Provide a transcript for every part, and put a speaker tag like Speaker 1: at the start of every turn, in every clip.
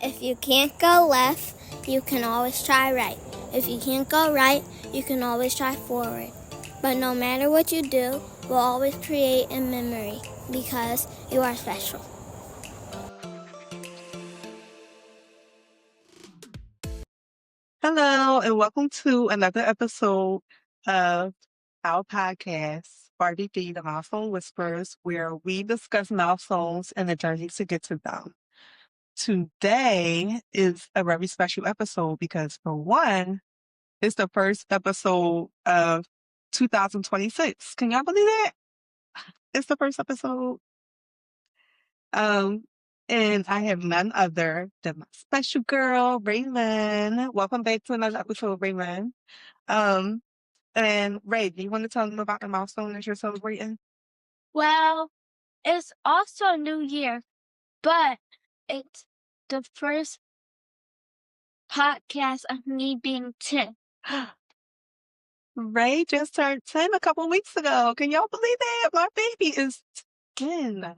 Speaker 1: If you can't go left, you can always try right. If you can't go right, you can always try forward. But no matter what you do, we'll always create a memory because you are special.
Speaker 2: Hello, and welcome to another episode of our podcast, RDD, the Milestone Whispers, where we discuss milestones and the journey to get to them. Today is a very special episode because, for one, it's the first episode of 2026. Can y'all believe that? It's the first episode. Um, and I have none other than my special girl, Raymond. Welcome back to another episode, Raymond. Um, and Ray, do you want to tell them about the milestone that you're celebrating?
Speaker 1: Well, it's also a new year, but it's the first podcast of me being 10.
Speaker 2: Ray just turned 10 a couple weeks ago. Can y'all believe that? My baby is 10.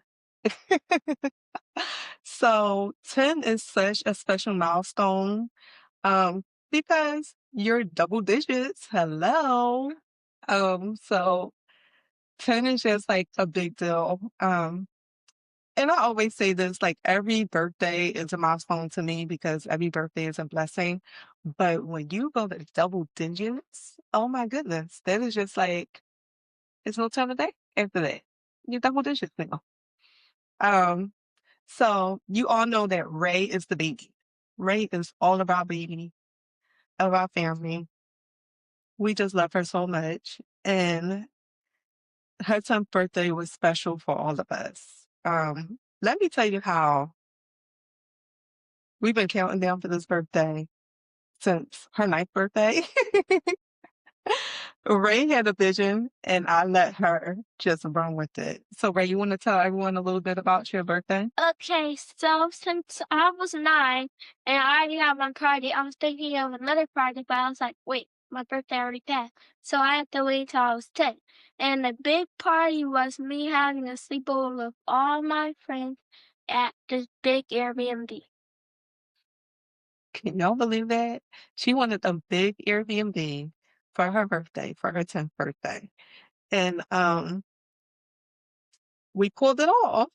Speaker 2: So 10 is such a special milestone because you're double digits. Hello. So 10 is just like a big deal. And I always say this, like every birthday is a milestone to me because every birthday is a blessing. But when you go to double digits, oh my goodness, that is just like, it's no time of day after that. You're double digits now. Um, so you all know that Ray is the baby. Ray is all about baby, of our family. We just love her so much. And her 10th birthday was special for all of us. Let me tell you how we've been counting down for this birthday since her 9th birthday. Ray had a vision and I let her just run with it. So Ray, you want to tell everyone a little bit about your birthday?
Speaker 1: Okay, so since I was 9 and I already had my party, I was thinking of another party, but I was like, wait, my birthday already passed. So I had to wait till I was 10. And the big party was me having a sleepover with all my friends at this big Airbnb.
Speaker 2: Can y'all believe that? She wanted a big Airbnb for her birthday, for her 10th birthday. And we pulled it off.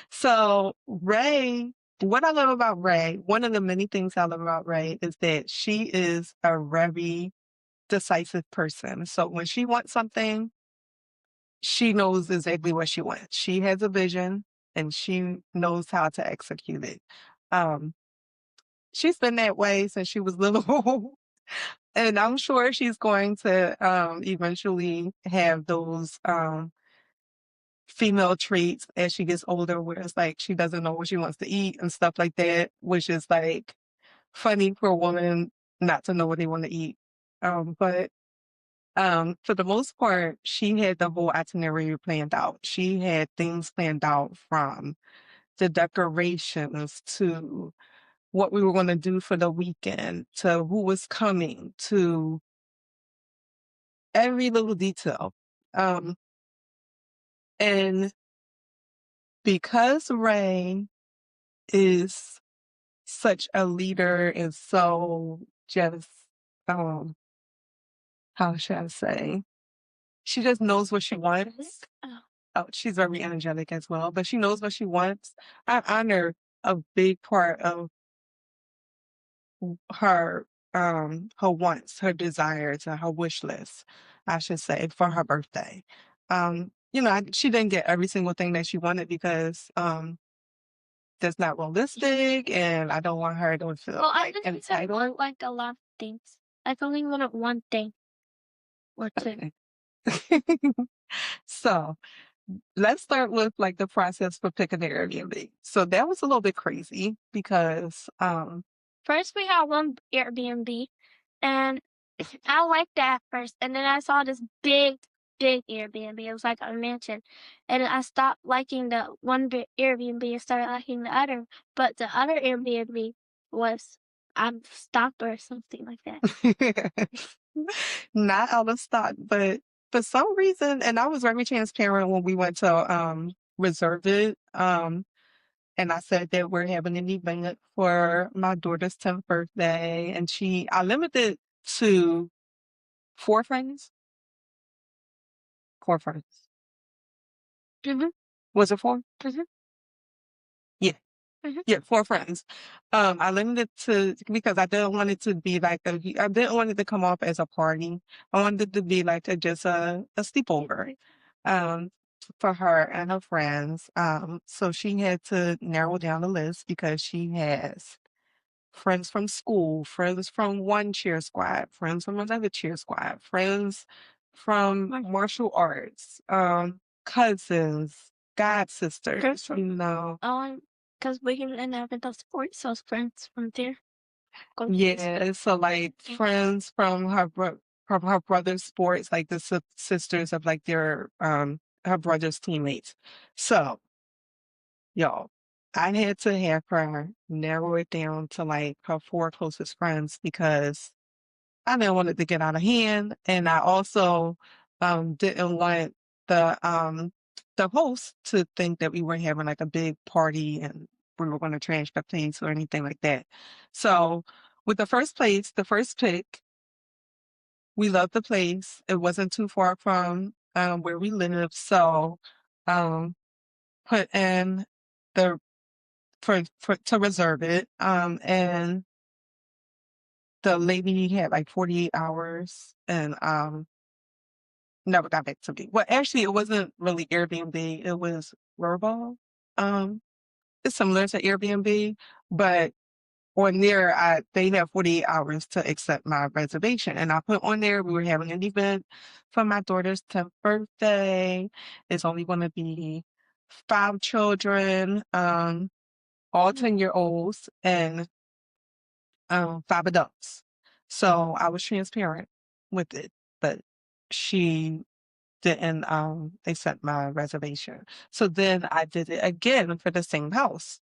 Speaker 2: So Ray, what I love about Ray, one of the many things I love about Ray is that she is a very decisive person. So when she wants something, she knows exactly what she wants. She has a vision and she knows how to execute it. Um, she's been that way since she was little. And I'm sure she's going to eventually have those female traits as she gets older, where it's like she doesn't know what she wants to eat and stuff like that, which is like funny for a woman not to know what they want to eat. But for the most part, she had the whole itinerary planned out. She had things planned out from the decorations to what we were going to do for the weekend to who was coming to every little detail. And because Ray is such a leader and so just, um, how should I say? She just knows what she wants. Oh, she's very energetic as well, but she knows what she wants. I honor a big part of her wants, her desires, and her wish list, I should say, for her birthday. She didn't get every single thing that she wanted because that's not realistic, and I don't want her to feel
Speaker 1: I
Speaker 2: like
Speaker 1: didn't
Speaker 2: entitled.
Speaker 1: want like a lot of things. I only wanted one thing or two.
Speaker 2: Okay. So let's start with like the process for picking the Airbnb. So that was a little bit crazy because
Speaker 1: First, we had one Airbnb, and I liked that first. And then I saw this big Airbnb. It was like a mansion. And I stopped liking the one Airbnb and started liking the other. But the other Airbnb was I'm stock or something like that.
Speaker 2: not out of stock, but for some reason, and I was very transparent when we went to reserve it. and I said that we're having an event for my daughter's 10th birthday, and I limited to 4 friends. 4 friends.
Speaker 1: Mhm.
Speaker 2: Was it 4?
Speaker 1: Mhm.
Speaker 2: Yeah.
Speaker 1: Mhm.
Speaker 2: Yeah, 4 friends. I limited to because I didn't want it to be like I didn't want it to come off as a party. I wanted it to be like just a sleepover, um, for her and her friends. So she had to narrow down the list because she has friends from school, friends from one cheer squad, friends from another cheer squad, friends from
Speaker 1: Right.
Speaker 2: martial arts, cousins, god sisters,
Speaker 1: Girls
Speaker 2: you
Speaker 1: from
Speaker 2: know.
Speaker 1: because we can and have the sports those friends from there. Go
Speaker 2: Yeah, so like
Speaker 1: yeah.
Speaker 2: friends from from her brother's sports, like the sisters of like their her brother's teammates. So, y'all, I had to have her narrow it down to like her 4 closest friends because I didn't want it to get out of hand, and I also didn't want the host to think that we were having like a big party and we were going to trash the place or anything like that. So with the first pick, we loved the place. It wasn't too far from where we live, so um put in the for to reserve it. And the lady had like 48 hours and never got back to me. Well, actually, it wasn't really Airbnb. It was Vrbo. Um, it's similar to Airbnb, but on there, they have 48 hours to accept my reservation. And I put on there, we were having an event for my daughter's 10th birthday. It's only going to be 5 children, all 10-year-olds, and 5 adults. So I was transparent with it, but she didn't accept my reservation. So then I did it again for the same house.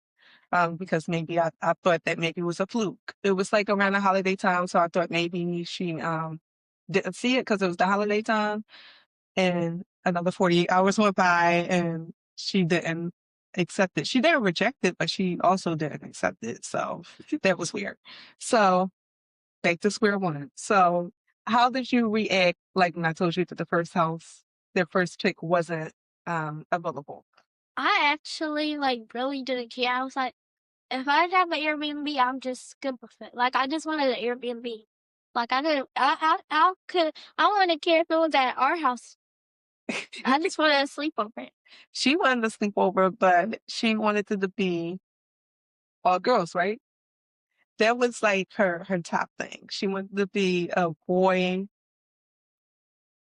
Speaker 2: Because maybe I thought that maybe it was a fluke. It was like around the holiday time, so I thought maybe she didn't see it because it was the holiday time. And another 48 hours went by and she didn't accept it. She didn't reject it, but she also didn't accept it. So that was weird. So back to square one. So how did you react like when I told you that the first house, their first pick wasn't available?
Speaker 1: I actually like really didn't care. I was like, if I have an Airbnb, I'm just good with it. Like I just wanted an Airbnb. Like I didn't I wouldn't care if it was at our house. I just wanted to sleep over it.
Speaker 2: She wanted to sleep over, but she wanted it to be all girls, right? That was like her top thing. She wanted to be a boy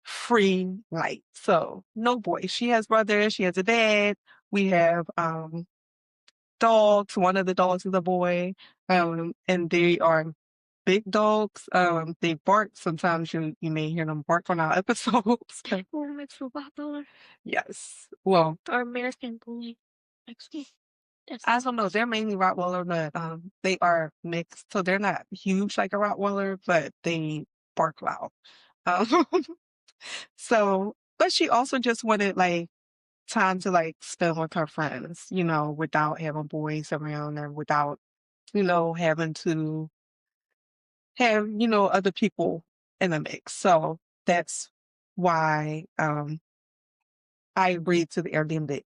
Speaker 2: free life. So no boys. She has brothers, she has a dad. We have dogs. One of the dogs is a boy. And they are big dogs. They bark. Sometimes you may hear them bark on our episodes.
Speaker 1: Or mixed with Rottweiler
Speaker 2: Yes. Well,
Speaker 1: or American Bully. Mixed. Yes.
Speaker 2: I don't know. They're mainly Rottweiler, but they are mixed, so they're not huge like a Rottweiler, but they bark loud. Um, so, but she also just wanted like time to like spend with her friends, without having boys around or without, having to have, other people in the mix. So that's why I agreed to the Airbnb.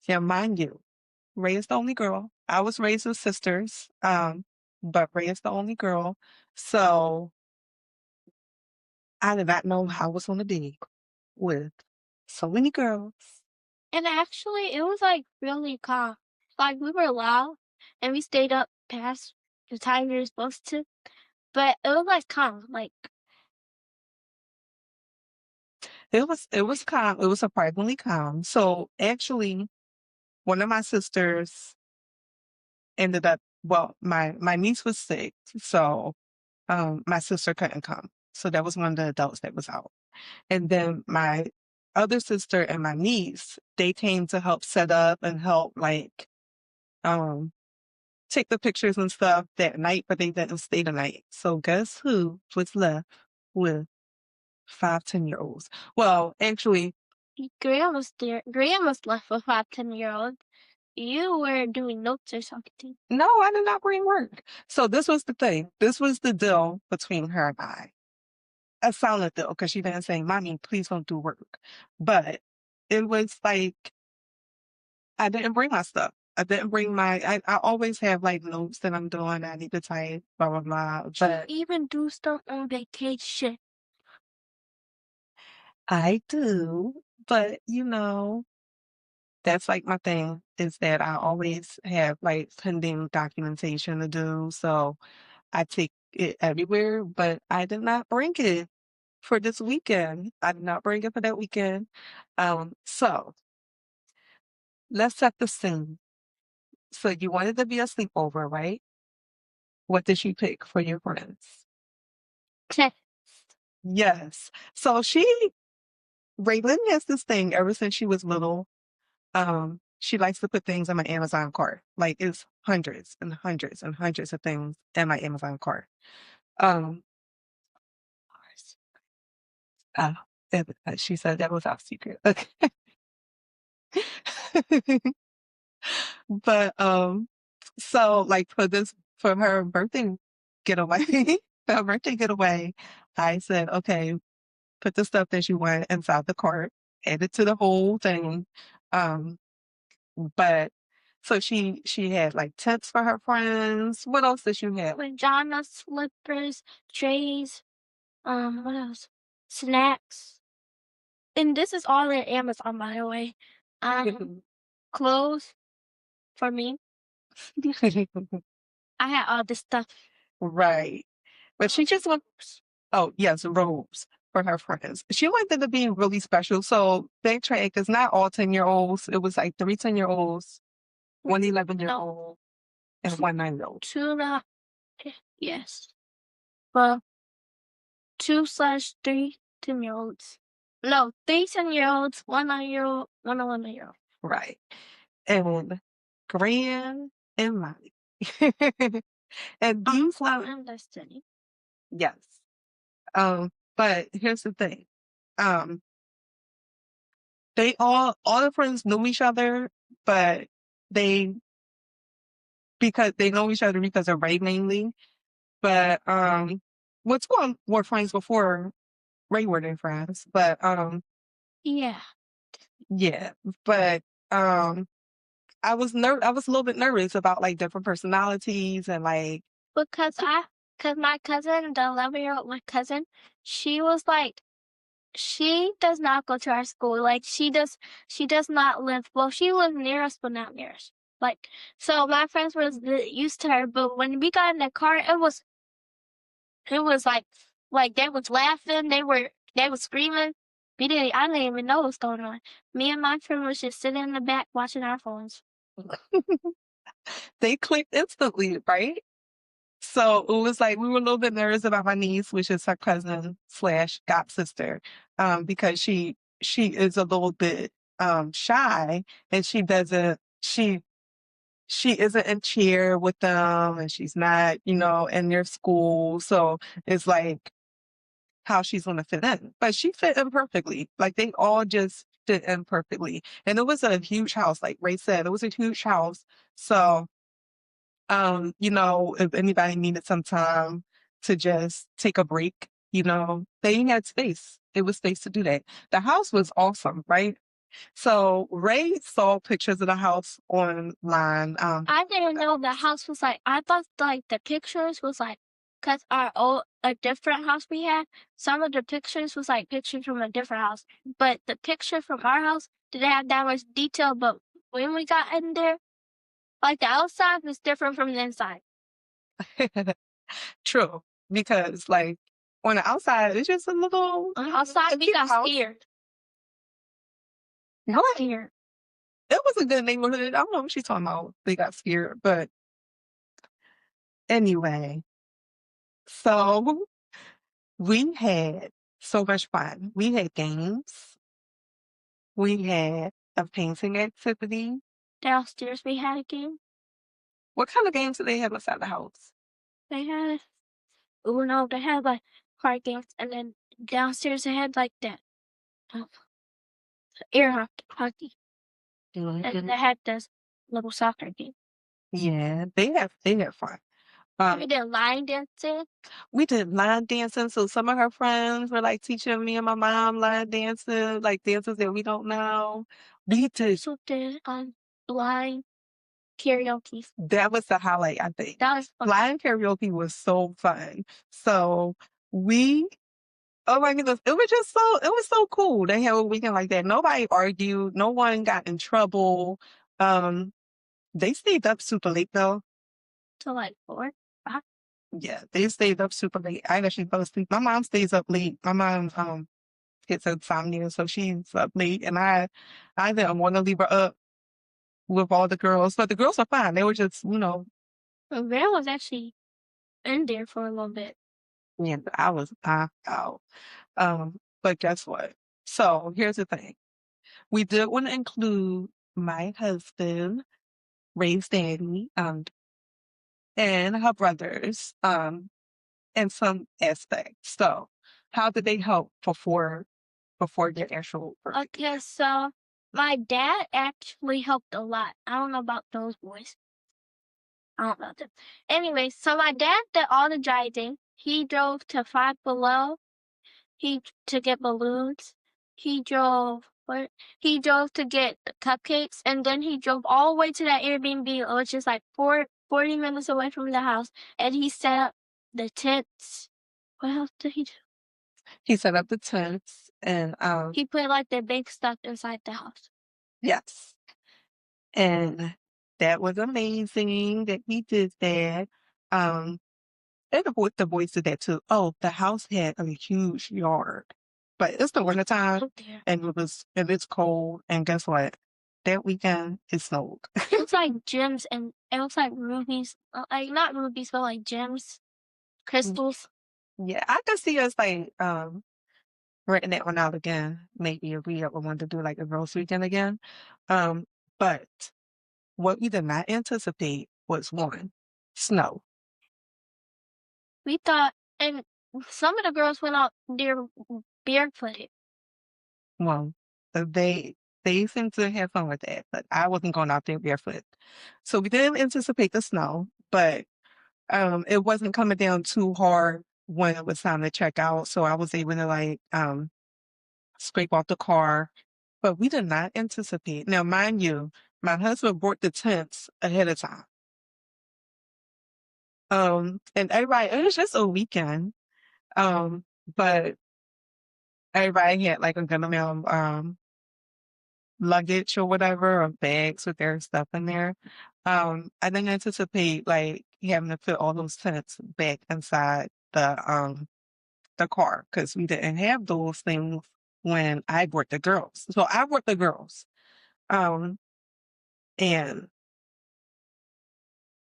Speaker 2: Now, mind you, Ray is the only girl. I was raised with sisters, but Ray is the only girl. So I did not know how I was going to be with so many girls.
Speaker 1: And actually, it was like really calm. Like we were loud and we stayed up past the time we were supposed to, but it was like calm. Like
Speaker 2: It was calm. It was surprisingly calm. So actually, one of my sisters ended up. Well, my niece was sick, so my sister couldn't come. So that was one of the adults that was out. And then my other sister and my niece, they came to help set up and help like um take the pictures and stuff that night, but they didn't stay the night. So guess who was left with 5 10-year-olds? Well, actually,
Speaker 1: Graham was there. Graham was left with 5 10-year-olds. you were doing notes or something.
Speaker 2: No, I did not bring work. So this was the thing. This was the deal between her and I. A silent deal because she didn't say, "Mommy, please don't do work." But it was like I didn't bring my stuff. I didn't bring I always have like notes that I'm doing. I need to type, blah, blah, blah. But
Speaker 1: You even do stuff on vacation.
Speaker 2: I do. But, that's like my thing is that I always have like pending documentation to do. So I take it everywhere, but I did not bring it for this weekend. I did not bring it for that weekend. So let's set the scene. So you wanted to be a sleepover, right? What did you pick for your friends?
Speaker 1: Text.
Speaker 2: Yes. So Raylan has this thing ever since she was little. She likes to put things in my Amazon cart. Like it's hundreds and hundreds and hundreds of things in my Amazon cart. Um, uh, she said that was our secret. Okay. But so like for her birthday getaway, her birthday getaway, I said, okay, put the stuff that you want inside the cart, add it to the whole thing. Um, but so she had like tents for her friends. What else did you have?
Speaker 1: Pajamas, slippers, trays, what else? Snacks. And this is all at Amazon, by the way. Clothes for me. I had all this stuff.
Speaker 2: Right. But she just wants, oh, yes, robes for her friends. She wanted to be really special. So backtrack, it's not all 10-year-olds. It was like 3 10-year-olds, one 11-year-old, and one 9-year-old.
Speaker 1: Yes. Well, 2/3 10-year-olds. No, 3 10-year-olds, 1 9-year-old, 1 11-year-old.
Speaker 2: Right. And Gran and Molly. And these
Speaker 1: and Destiny.
Speaker 2: yes. But here's the thing. They all the friends knew each other, but because they know each other because of Ray mainly. But what's going were friends before Ray were their friends. But
Speaker 1: Yeah.
Speaker 2: yeah. But I was a little bit nervous about like different personalities and like
Speaker 1: Because my cousin, the 11-year-old, my cousin, she was like, she does not go to our school. Like she does not live, well, she lives near us, but not near us. Like, so my friends were used to her, but when we got in the car, it was like they was laughing, they were screaming. I didn't even know what was going on. Me and my friend was just sitting in the back watching our phones.
Speaker 2: they clicked instantly, right? So it was like we were a little bit nervous about my niece, which is her cousin slash god sister, because she is a little bit shy and she isn't in cheer with them and she's not, in their school. So it's like how she's gonna fit in. But she fit in perfectly. Like they all just fit in perfectly. And it was a huge house, like Ray said, it was a huge house. So if anybody needed some time to just take a break, they had space. It was space to do that. The house was awesome, right? So Ray saw pictures of the house online.
Speaker 1: I didn't know the house was like, I thought like the pictures was like, cause a different house we had, some of the pictures was like pictures from a different house, but the picture from our house didn't have that much detail, but when we got in there, like the outside was different from the inside.
Speaker 2: True, because like on the outside, it's just a little.
Speaker 1: Outside, we got scared.
Speaker 2: What?
Speaker 1: Scared.
Speaker 2: It was a good neighborhood. I don't know what she's talking about. They got scared, but anyway. So we had so much fun. We had games. We had a painting activity.
Speaker 1: Downstairs, we had a game.
Speaker 2: What kind of games did they have inside the house?
Speaker 1: They had Uno. They had like card games, and then downstairs they had like that air hockey. And they had this little soccer game.
Speaker 2: Yeah, they have fun.
Speaker 1: We did line dancing.
Speaker 2: We did line dancing, so some of her friends were, like, teaching me and my mom line dancing, like, dances that we don't know. We did
Speaker 1: Also did line karaoke.
Speaker 2: That was the highlight, I think.
Speaker 1: That was fun.
Speaker 2: Line karaoke was so fun. So we oh my goodness, it was so cool to have a weekend like that. Nobody argued, no one got in trouble. Um, they stayed up super late though.
Speaker 1: Till like 4, 5.
Speaker 2: Yeah, they stayed up super late. I actually fell asleep. My mom stays up late. My mom gets insomnia, so she's up late, and I didn't want to leave her up with all the girls, but the girls were fine. They were just,
Speaker 1: Van was actually in there for a little bit.
Speaker 2: yeah, I was knocked out. But guess what? So here's the thing. We did want to include my husband, Ray's daddy, and her brothers, in some aspects. So how did they help before their actual birthday?
Speaker 1: Okay, so my dad actually helped a lot. I don't know about those boys. I don't know them. Anyway, so my dad did all the driving. He drove to Five Below. To get balloons. He drove he drove to get the cupcakes, and then he drove all the way to that Airbnb, which is like 40 minutes away from the house, and he set up the tents. What else did he do?
Speaker 2: He set up the tents and
Speaker 1: He put like the big stuff inside the house.
Speaker 2: yes. And that was amazing that he did that. And the boys did that too. Oh, the house had a huge yard. But it's the wintertime
Speaker 1: Oh dear.
Speaker 2: and it's cold. And guess what? That weekend it snowed.
Speaker 1: It looks like gems, and it looks like rubies. Like not rubies, but like gems, crystals.
Speaker 2: Yeah, I could see us like renting that one out again. Maybe if we ever wanted to do like a girls weekend again. But what we did not anticipate was one, snow.
Speaker 1: We thought, and some of the girls went out there barefooted.
Speaker 2: Well, they seem to have fun with that, but I wasn't going out there barefoot. So we didn't anticipate the snow, but it wasn't coming down too hard when it was time to check out. So I was able to like scrape off the car. But we did not anticipate. Now, mind you, my husband bought the tents ahead of time. And everybody, it was just a weekend. But everybody had like a good amount of luggage or whatever, or bags with their stuff in there. I didn't anticipate like having to put all those tents back inside the car because we didn't have those things when I brought the girls. So I brought the girls. And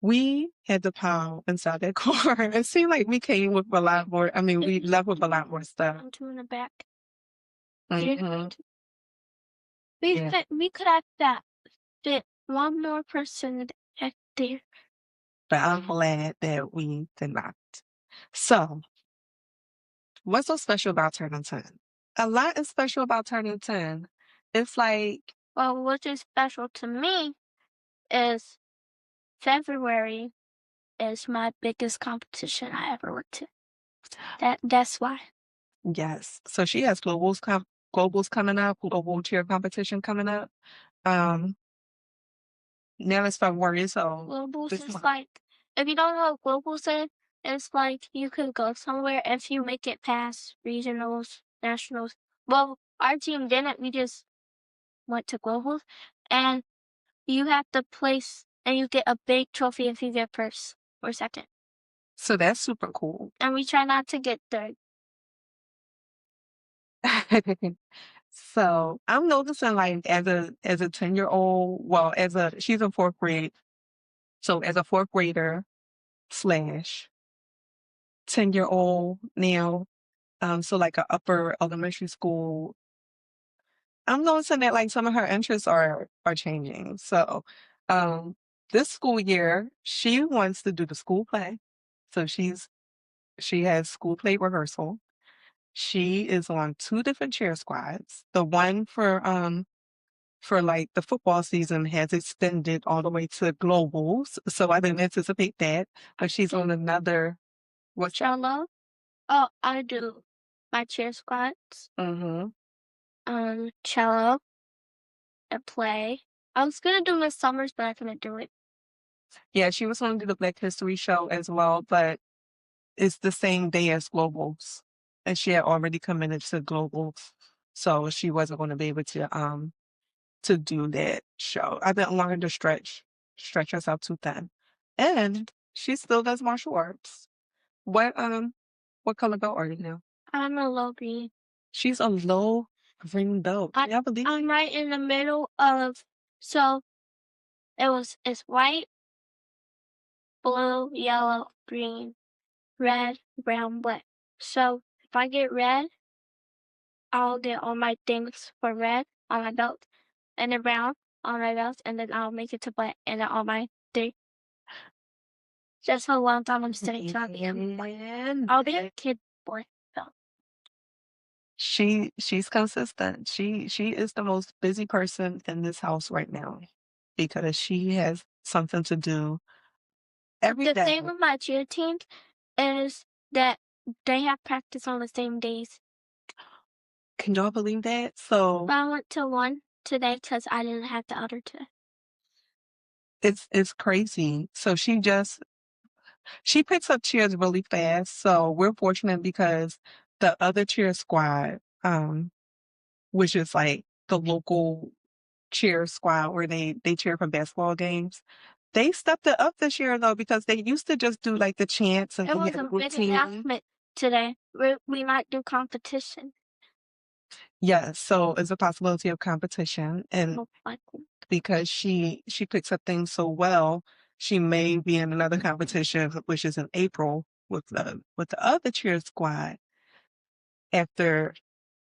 Speaker 2: we had to pile inside that car. It seemed like we came with a lot more. I mean, we left with a lot more stuff.
Speaker 1: Two in the back.
Speaker 2: Mhm. Yeah.
Speaker 1: We could have fit one more person back there.
Speaker 2: But I'm glad that we did not. So, what's so special about turning 10? A lot is special about turning 10. It's like,
Speaker 1: Well, what is special to me is February is my biggest competition I ever went to. That's why.
Speaker 2: yes. So she has globals coming up, global cheer competition coming up. Now it's February, so
Speaker 1: Globals
Speaker 2: this
Speaker 1: is
Speaker 2: month.
Speaker 1: like, if you don't know what globals is, it's like you could go somewhere if you make it past regionals, nationals. Well, our team didn't. We just went to globals, and you have to place, and you get a big trophy if you get first or second.
Speaker 2: So that's super cool.
Speaker 1: And we try not to get third.
Speaker 2: So I'm noticing like as a 10-year-old, well, she's in fourth grade. So as a fourth grader slash 10-year-old now, so like a upper elementary school, I'm noticing that like some of her interests are changing. So this school year, she wants to do the school play. So she has school play rehearsal. She is on 2 different cheer squads. The one for like the football season has extended all the way to globals. So I didn't anticipate that. But she's on another what's
Speaker 1: Cello. Oh, I do my chair squats,
Speaker 2: mm-hmm.
Speaker 1: cello, and play. I was gonna do Miss Summers, but I couldn't do it.
Speaker 2: Yeah, she was going to do the Black History show as well, but it's the same day as globals. And she had already committed to globals. So she wasn't going to be able to do that show. I didn't want her to stretch herself too thin. And she still does martial arts. What color belt are you now?
Speaker 1: I'm a low green.
Speaker 2: She's a low green belt. Can y'all believe
Speaker 1: I'm right in the middle of, so it's white, blue, yellow, green, red, brown, black. So if I get red, I'll get all my things for red on my belt, and then brown on my belt, and then I'll make it to black, and then all my three. Just a long time I'm studying till I become I'll be a kid boy belt.
Speaker 2: she's consistent. She is the most busy person in this house right now because she has something to do every
Speaker 1: The
Speaker 2: day.
Speaker 1: thing with my cheer team is that they have practice on the same days.
Speaker 2: Can y'all believe that? So
Speaker 1: But I went to one today because I didn't have the other two.
Speaker 2: it's crazy. So she picks up cheers really fast. So we're fortunate because the other cheer squad, which is like the local cheer squad where they cheer for basketball games. They stepped it up this year though because they used to just do like the chants and
Speaker 1: It was
Speaker 2: get
Speaker 1: a
Speaker 2: a
Speaker 1: big
Speaker 2: routine.
Speaker 1: announcement today. We might do competition.
Speaker 2: Yes, so it's a possibility of competition, and
Speaker 1: Most likely.
Speaker 2: because she picks up things so well, she may be in another competition, which is in April with the other cheer squad. After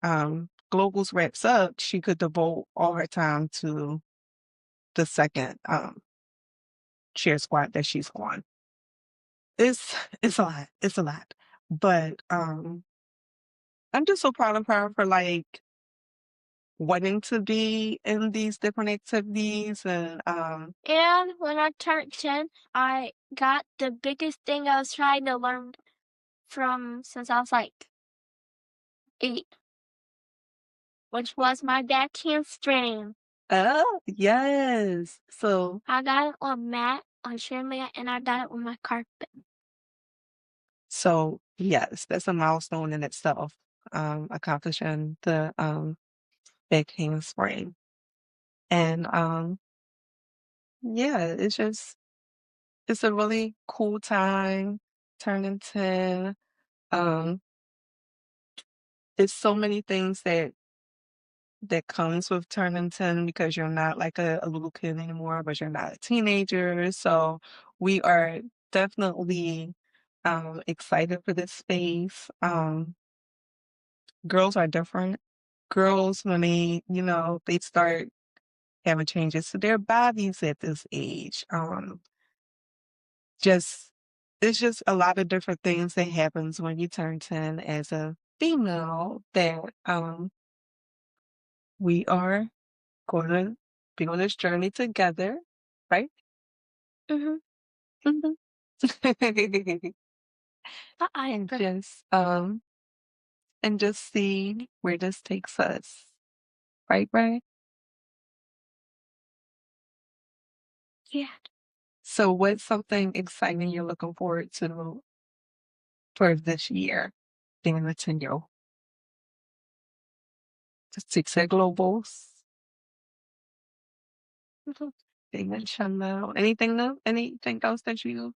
Speaker 2: Globals wraps up, she could devote all her time to the second cheer squad that she's on. It's a lot. It's a lot. But I'm just so proud of her for like wanting to be in these different activities and
Speaker 1: And when I turned 10, I got the biggest thing I was trying to learn from since I was like 8, which was my back hamstring.
Speaker 2: oh yes. So
Speaker 1: I got it on mat, on chair mat, and I got it on my carpet.
Speaker 2: yes, that's a milestone in itself. Accomplishing the back handspring. And yeah, it's a really cool time turning 10. Um it's so many things that comes with turning 10 because you're not like a little kid anymore, but you're not a teenager. So we are definitely excited for this space. Girls are different. Girls, when they start having changes to their bodies at this age. Just it's just a lot of different things that happens when you turn 10 as a female that we are going to be on this journey together, right?
Speaker 1: Mm-hmm.
Speaker 2: Mhm. and
Speaker 1: I
Speaker 2: just and just see where this takes us. Right, right?
Speaker 1: Yeah.
Speaker 2: So what's something exciting you're looking forward to for this year being a 10-year-old? Six globals.
Speaker 1: Mhm.
Speaker 2: Inshallah. Anything new? Anything else that you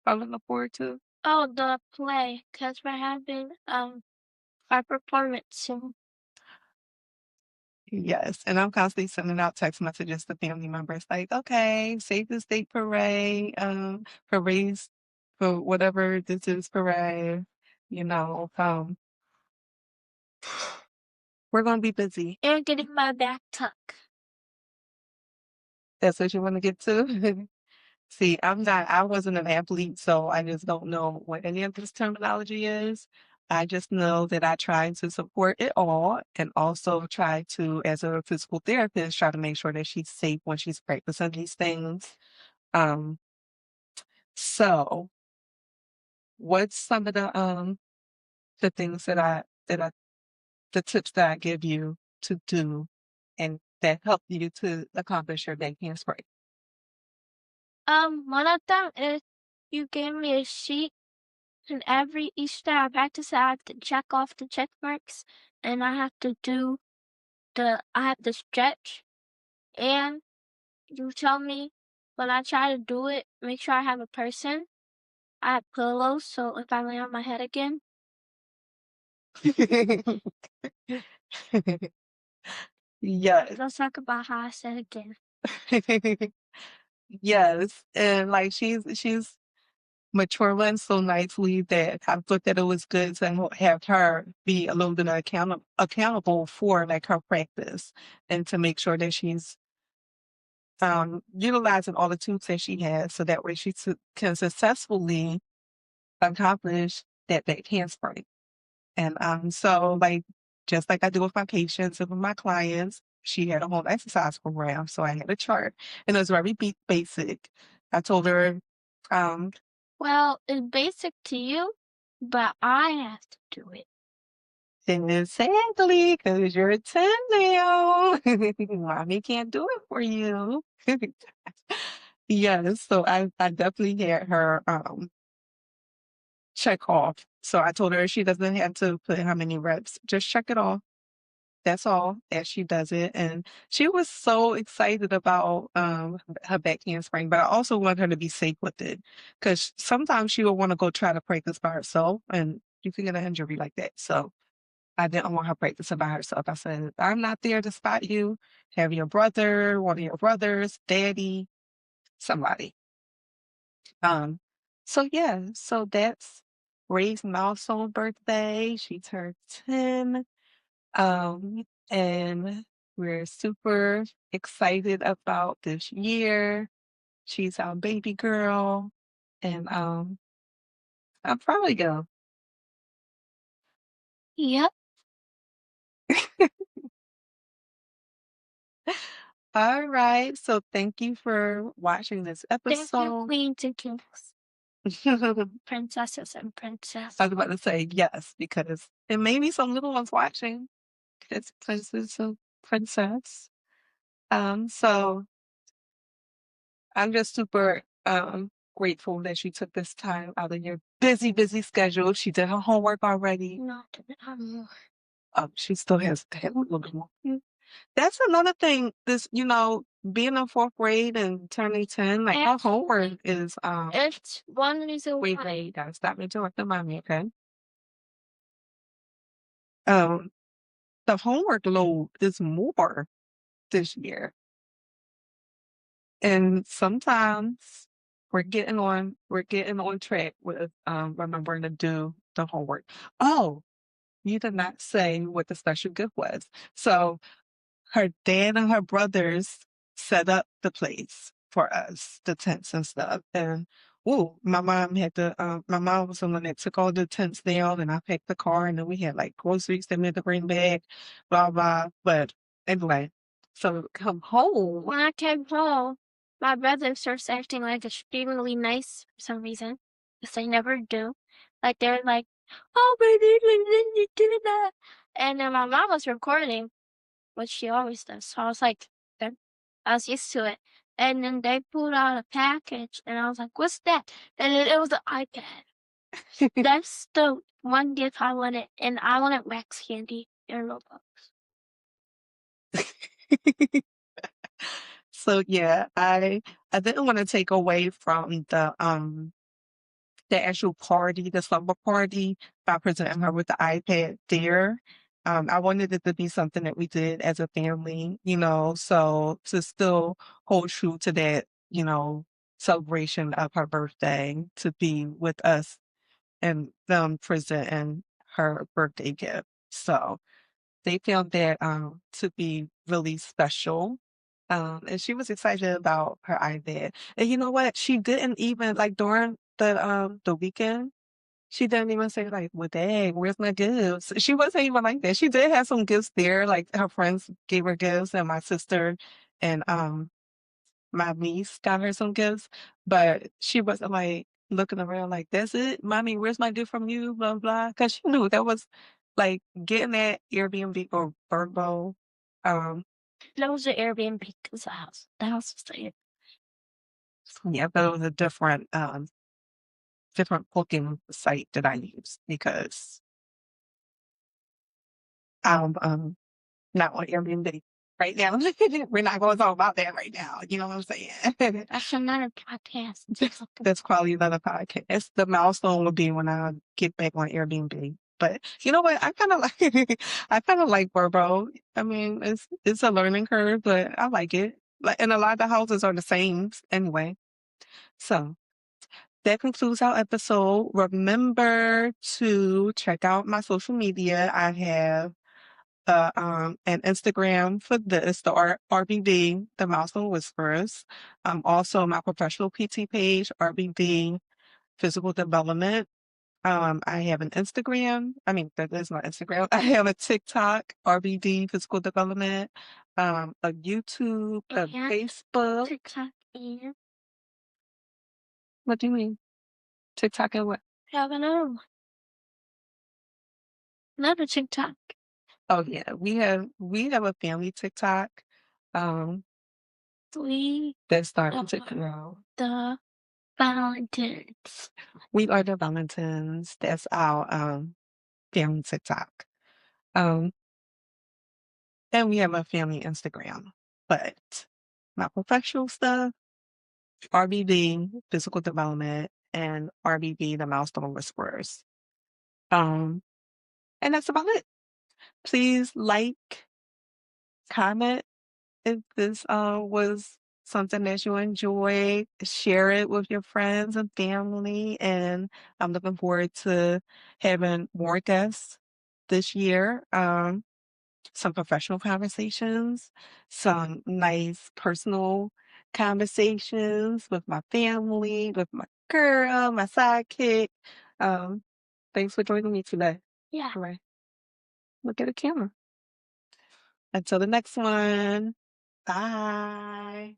Speaker 2: are looking forward to?
Speaker 1: Oh, the play, because we're having our performance soon.
Speaker 2: Yes, and I'm constantly sending out text messages to family members like, okay, save the state parade, parades for whatever this is parade, you know, we're gonna be busy.
Speaker 1: And getting my back tuck.
Speaker 2: That's what you want to get to? See, I wasn't an athlete, so I just don't know what any of this terminology is. I just know that I try to support it all and also try to, as a physical therapist, try to make sure that she's safe when she's practicing these things. Um, so what's some of the things that I the tips that I give you to do and that help you to accomplish your day handspring?
Speaker 1: One of them is you gave me a sheet, and each time I practice, I have to check off the check marks, and I have to stretch, and you tell me when I try to do it, make sure I have a person. I have pillows, so if I lay on my head again,
Speaker 2: Yes.
Speaker 1: let's talk about how I said again.
Speaker 2: Yes, and, like, she's maturing so nicely that I thought that it was good to have her be a little bit accountable for, like, her practice and to make sure that she's, utilizing all the tools that she has so that way she can successfully accomplish that back handspring. And, so, like, just like I do with my patients and with my clients, she had a whole exercise program, so I had a chart, and it was very basic. I told her, um,
Speaker 1: Well, it's basic to you, but I have to do it.
Speaker 2: exactly, because you're a 10 now. Mommy can't do it for you. Yes, so I definitely had her, check off. So I told her she doesn't have to put how many reps, just check it off. That's all, as she does it, and she was so excited about, her back handspring, but I also want her to be safe with it, because sometimes she will wanna go try to practice by herself, and you can get an injury like that, so I didn't want her practicing by herself. I said, "I'm not there to spot you. Have your brother, one of your brothers, daddy, somebody." Um, so yeah, so that's Ray's milestone birthday. She turned 10. And we're super excited about this year. She's our baby girl, and I'm probably go.
Speaker 1: Yep.
Speaker 2: All right, so thank you for watching this
Speaker 1: Thank you,
Speaker 2: episode.
Speaker 1: queens and kings,
Speaker 2: I
Speaker 1: princesses and princess.
Speaker 2: was about to say yes because it may be some little ones watching. It's Princess and Princess. So I'm just super grateful that she took this time out of your busy schedule. She did her homework already.
Speaker 1: Not anymore.
Speaker 2: She still has to have a little bit more. That's another thing. Being in fourth grade and turning 10, like her
Speaker 1: And
Speaker 2: homework is
Speaker 1: it's one reason
Speaker 2: wait,
Speaker 1: why.
Speaker 2: wait, you gotta stop me interrupting mommy, okay? Um, the homework load is more this year. And sometimes we're getting on track with remembering to do the homework. Oh, you did not say what the special gift was. So her dad and her brothers set up the place for us, the tents and stuff. And my mom was the one that took all the tents down and I packed the car and then we had like groceries that we had to bring back, blah blah. But anyway, so come home.
Speaker 1: When I came home, my brother starts acting like extremely nice for some reason, because they never do. Like they're like, "Oh, baby, you did that," and then my mom was recording, which she always does. So I was like, "Okay." I was used to it. And then they pulled out a package, and I was like, "What's that?" And then it was an iPad. That's the one gift I wanted, and I wanted wax candy and Robux.
Speaker 2: So yeah, I didn't want to take away from the actual party, the slumber party, by presenting her with the iPad there. I wanted it to be something that we did as a family, so to still hold true to that, celebration of her birthday, to be with us and them presenting her birthday gift. So they found that to be really special. And she was excited about her iPad. And you know what? She didn't even like during the weekend. She didn't even say like, "Well, dang, where's my gifts?" She wasn't even like that. She did have some gifts there, like her friends gave her gifts, and my sister and my niece got her some gifts, but she wasn't like looking around like, "That's it, mommy. Where's my gift from you?" Blah blah. Because she knew that was like getting that Airbnb or Vrbo. Um,
Speaker 1: That was the Airbnb because the house. The house was there.
Speaker 2: yeah, but it was a different booking site that I used because I'm not on Airbnb right now. We're not going to talk about that right now. You know what I'm saying?
Speaker 1: That's another podcast.
Speaker 2: That's probably another podcast. The milestone will be when I get back on Airbnb. But you know what? I kind of like I kind of like Vrbo. I mean, it's a learning curve, but I like it. Like, and a lot of the houses are the same anyway. So that concludes our episode. Remember to check out my social media. I have an Instagram for this, the RBD, the Milestone Whisperers. Also my professional PT page, RBD Physical Development. I have an Instagram. I mean, that is my Instagram. I have a TikTok, RBD Physical Development, a YouTube, a
Speaker 1: Yeah.
Speaker 2: Facebook.
Speaker 1: TikTok and
Speaker 2: What do you mean? TikTok and what?
Speaker 1: have another one. Another TikTok.
Speaker 2: Oh yeah, we have a family TikTok. Um,
Speaker 1: We
Speaker 2: that's starting to
Speaker 1: are
Speaker 2: grow.
Speaker 1: the Valentines.
Speaker 2: We are the Valentines. That's our family TikTok. Um, and we have a family Instagram. But my professional stuff, RBD, Physical Development, and RBD, the Milestone Whisperers. Um, and that's about it. Please like, comment if this was something that you enjoyed. Share it with your friends and family. And I'm looking forward to having more guests this year. Some professional conversations, some nice personal conversations with my family, with my girl, my sidekick. Um, Thanks for joining me today.
Speaker 1: Yeah.
Speaker 2: All right. Look at the camera. Until the next one. Bye.